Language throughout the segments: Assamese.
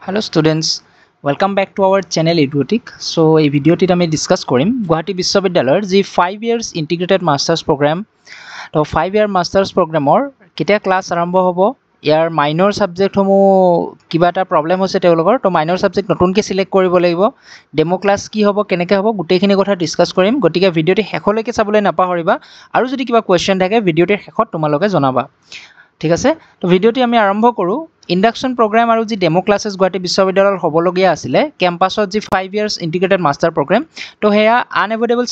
Hello students, welcome back to our channel Eduotic. So এই ভিডিওটিত আমি ডিসকাস কৰিম গুৱাহাটী বিশ্ববিদ্যালয়ৰ যি 5 years integrated masters program তো 5 year masters programৰ কেতিয়া ক্লাস আৰম্ভ হ'ব ইয়াৰ মাইনৰ সাবজেক্ট সমূহ কিবা এটা প্ৰবলেম হৈছে তেওঁলোকৰ তো মাইনৰ সাবজেক্ট নতুনকৈ সিলেক্ট কৰিব লাগিব ডেমো ক্লাস কি হ'ব কেনেকৈ হ'ব গোটেইখিনি কথা ডিসকাস কৰিম গতিকে ভিডিওটি শেষলৈকে চাবলৈ নাপাহৰিবা আৰু যদি কিবা কোৱেশ্চন থাকে ভিডিওটিৰ শেষত তোমালোকে জনাবা ঠিক আছে তো ভিডিওটি আমি আৰম্ভ কৰো ইন্ডাকশন প্ৰগ্ৰাম আৰু যি ডেমো ক্লাसेस গুৱাহাটী বিশ্ববিদ্যালয়ৰ হ'বলগীয়া আছিল কেম্পাছত যি 5 years integrated master program তো হেয়া আনএভয়েডেবল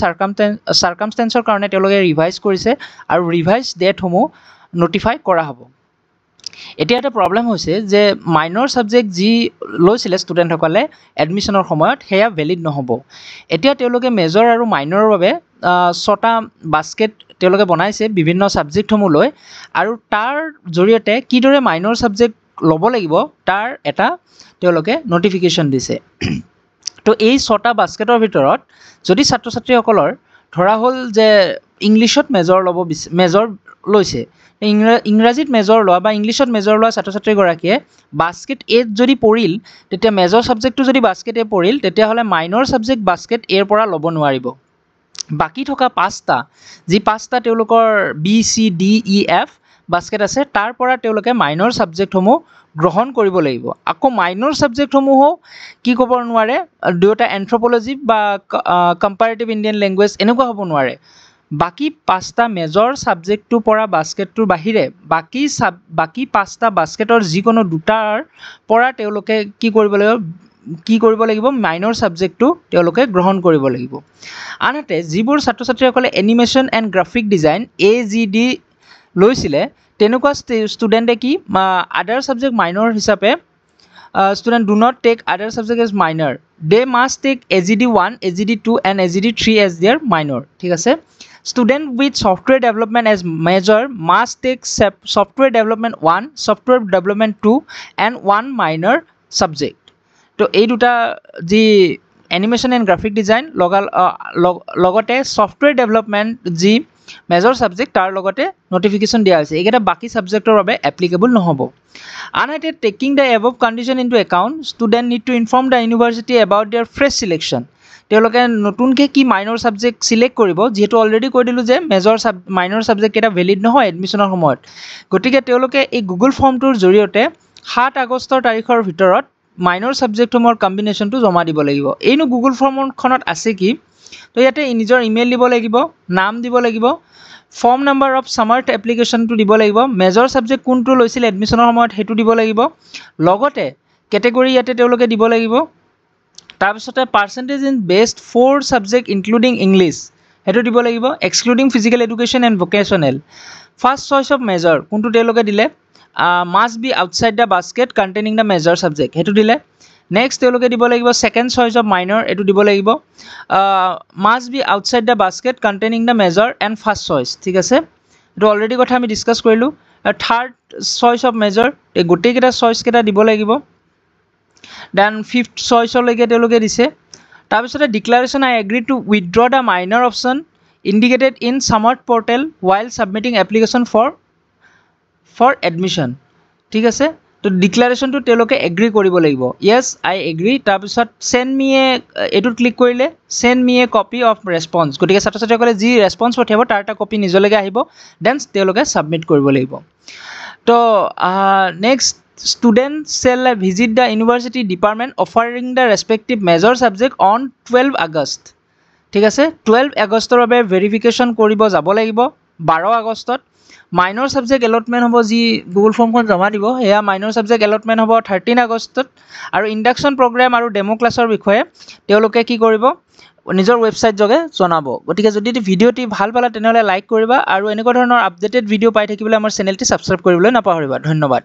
সাৰ্কামস্টেন্সৰ কাৰণে তেওঁলোকে ৰিভাইজ কৰিছে আৰু ৰিভাইজ ডেট সমূহ নোটিফাই কৰা হ'ব এতিয়া এটা প্ৰবলেম হৈছে যে মাইনৰ সাবজেক্ট যি লৈছিল ষ্টুডেন্ট সকলে এডমিশনৰ সময়ত হেয়া ভ্যালিড নহব এতিয়া তেওঁলোকে মেজৰ আৰু মাইনৰৰ বাবে ছটা বাস্কেট তেওঁলোকে বনাইছে বিভিন্ন সাবজেক্ট সমূহ লৈ আৰু তাৰ জৰিয়তে কিদৰে মাইনৰ সাবজেক্ট লব লাগিব তাৰ এটা তেওঁলোকে নোটিফিকেশন দিছে তো এই ছটা বাস্কেটৰ ভিতৰত যদি ছাত্ৰ ছাত্ৰীসকলৰ ধৰা হল যে ইংলিশত মেজৰ লব মেজৰ লৈছে ইংৰাজীত মেজৰ লোৱা বা ইংলিশত মেজৰ লোৱা ছাত্ৰ ছাত্ৰী গৰাকীয়ে বাস্কেট এ যদি পৰিল তেতিয়া মেজৰ সাবজেক্টটো যদি বাস্কেট এ পৰিল তেতিয়া হলে মাইনৰ সাবজেক্ট বাস্কেট এৰ পৰা লব নোৱাৰিব বাকি থকা পাঁচটা যি পাঁচটা তেওঁলোকৰ বি সি ডি ই এফ বাস্কেট আছে তাৰ পৰা তেওঁলোকে মাইনৰ সাবজেক্ট সমূহ গ্ৰহণ কৰিব লাগিব আকৌ মাইনৰ সাবজেক্ট সমূহ কি ক'ব নোৱাৰে দুটা এন্থ্ৰোপলজি বা কম্পাৰেটিভ ইণ্ডিয়ান ল্যাঙ্গুৱেজ এনেকুৱা হ'ব নোৱাৰে বাকি পাঁচটা মেজৰ সাবজেক্টটো পৰা বাস্কেটটোৰ বাহিৰে বাকি পাঁচটা বাস্কেটৰ যিকোনো দুটাৰ পৰা তেওঁলোকে কি কৰিব লাগিব মাইনৰ সাবজেক্টটো তেওঁলোকে গ্ৰহণ কৰিব লাগিব আনহাতে যিবোৰ ছাত্ৰ ছাত্ৰীসকলে animation and graphic design AGD লৈছিলে তেনেকুৱা ষ্টুডেন্টে কি আদাৰ সাবজেক্ট মাইনৰ হিচাপে student do not take other subject as minor they must take AGD1 AGD2 and AGD3 as their minor ঠিক আছে student with software development as major must take software development 1 software development 2 and one minor subject তো এই দুটা যি এনিমেশন এণ্ড গ্ৰাফিক ডিজাইন লগতে সফটওয়্যাৰ ডেভেলপমেন্ট যি মেজৰ সাবজেক্ট তাৰ লগতে নোটিফিকেশন দিয়া হৈছে এইকেইটা বাকি সাবজেক্টৰ বাবে এপ্লিকেবল নহব আনহাতে taking the above condition into account student need to inform the university about their fresh selection তেওঁলোকে নতুনকৈ কি মাইনৰ সাবজেক্ট সিলেক্ট কৰিব যেহেতু অলৰেডি কৈ দিলো যে মেজৰ মাইনৰ সাবজেক্ট এটা ভ্যালিড নহয় এডমিশনৰ সময়ত গতিকে তেওঁলোকে এই গুগল ফৰ্মটোৰ জৰিয়তে 7 আগষ্টৰ তাৰিখৰ ভিতৰত মাইনৰ সাবজেক্টসমূহৰ কম্বিনেশনটো জমা দিব লাগিব এইনো গুগল ফৰ্মখনত আছে কি তো ইয়াতে নিজৰ ইমেইল দিব লাগিব নাম দিব লাগিব ফৰ্ম নাম্বাৰ অফ সামাৰ্ট এপ্লিকেশনটো দিব লাগিব মেজৰ সাবজেক্ট কোনটো লৈছিল এডমিশনৰ সময়ত হেতু দিব লাগিব লগতে ক্যাটাগৰী ইয়াতে তেওঁলোকে দিব লাগিব তাৰপিছতে percentage in best 4 subject including English হেতু দিব লাগিব excluding physical education and vocational first choice of major কোনটো তেওঁলোকে দিলে must be outside the basket containing the major subject hetu dile next teoloke dibo lagibo second choice of minor etu dibo lagibo must be outside the basket containing the major and first choice thik ase etu already kotha ami discuss korilu third choice of major e gote keta choice keta dibo lagibo then fifth choice lege teoloke dise tar bisote declaration I agree to withdraw the minor option indicated in Samart portal while submitting application for admission ঠিক আছে তো ডিক্লাৰেশন তো তেলোকে এগ্ৰি কৰিব লাগিব yes I agree তাৰ পিছত send me এটুত ক্লিক কৰিলে send me a copy of response গতিকে ছাত্ৰ ছাত্ৰীসকলে যি ৰেসপন্স পঠিয়াব তাৰ এটা কপি নিজলৈকে আহিব দেন তেলোকে সাবমিট কৰিব লাগিব তো next student shall visit the university department offering the respective major subject on 12 August ঠিক আছে 12 আগষ্টৰ বাবে ভেৰিফিকেশন কৰিব যাব লাগিব 12 আগষ্টত মাইনৰ সাবজেক্ট এলটমেন্ট হ'ব যি গুগল ফৰ্মখন জমা দিব হেয়া মাইনৰ সাবজেক্ট এলটমেন্ট হ'ব 13 আগষ্টত আৰু ইন্ডাকশন প্ৰগ্ৰাম আৰু ডেমো ক্লাছৰ বিষয়ে তেওঁলোকে কি কৰিব নিজৰ ওয়েবসাইট যোগে জনাব গতিকে যদি ভিডিওটি ভাল পালা তেনেহলে লাইক কৰিবা আৰু এনেকুৱা ধৰণৰ আপডেটেড ভিডিও পাই থাকিবলৈ আমাৰ চেনেলটি সাবস্ক্ৰাইব কৰিবলৈ নাপাহৰিবা ধন্যবাদ